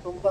natumba.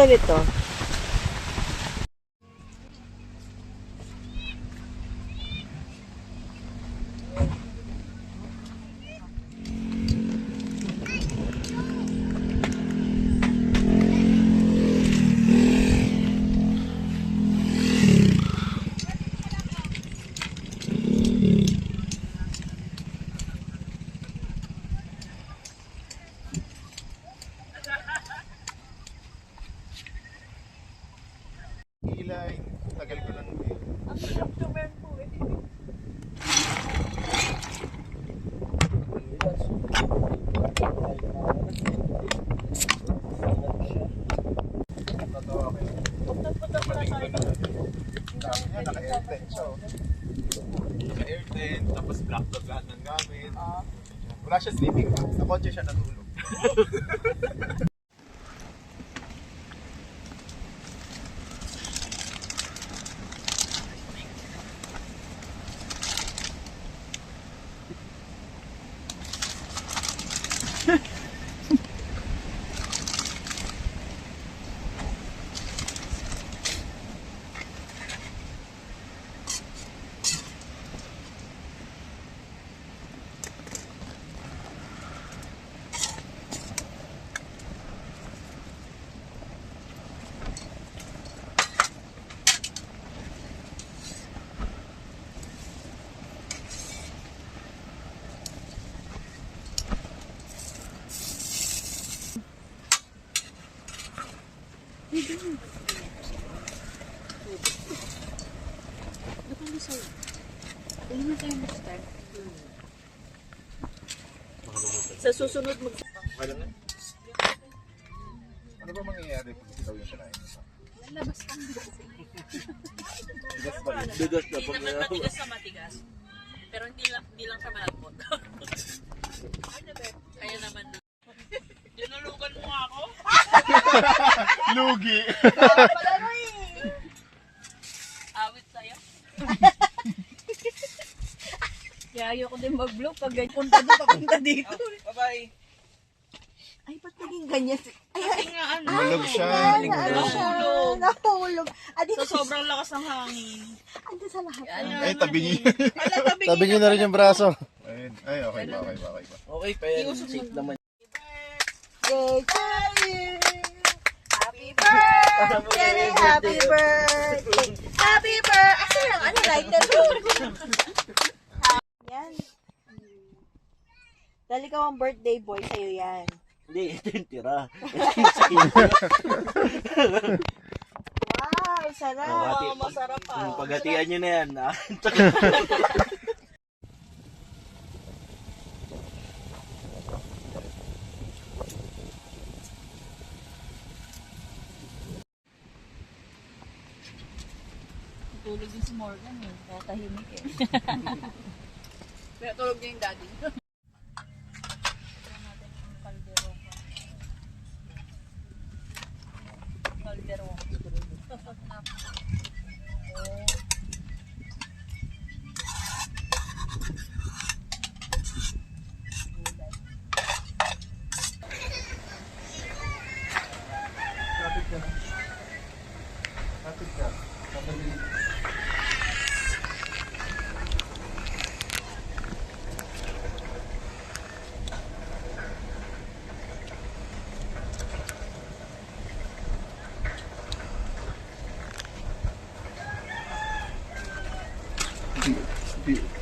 ganito. Ilay, tagal ko nang Ang sarap tumen po eh. tatawa ko yun. Putot-putot na tayo. Dami niya, naka-airtent siya. Naka-airtent, tapos black dog lahat ng gamit. Wala siya sleeping bag, sa kotse siya natulog. Sa susunod Okay lang yan. Ano ba mangyayari kung ikaw yung kinain mo? lalabas kang bigas. Bigas pa rin. Bigas na Hindi naman matigas sa matigas. Pero hindi lang siya malambot. Kaya naman na. Dinulugan mo ako? Lugi! Awit sa'yo? Kaya ayoko din mag-vlog pag ganyan. Punta doon, papunta dito. Bye-bye. Ay, ba't naging ganyan? Ay, Kasi nga ano. Malog siya. Nahulog. Nahulog. So sobrang lakas ng hangin. Ando sa lahat. Ay, tabi niyo. Tabi niyo na rin yung braso. Ayun. Ay, okay ba, okay ba, okay ba. Okay pa yan. Safe naman. Birthday to you. Happy birthday. Happy birthday. Happy birthday. Asa lang, ano, lighter mo? Yan. Dahil ikaw ang birthday boy, sa'yo yan. Hindi, ito yung tira. Wow, sarap. Wow, masarap pa. Yung paghatian nyo na yan. Tulog din si Morgan eh. Kaya tahimik eh. Kaya tulog niya yung daddy. Kapit ka. Kapit ka. Kapit ka. Di.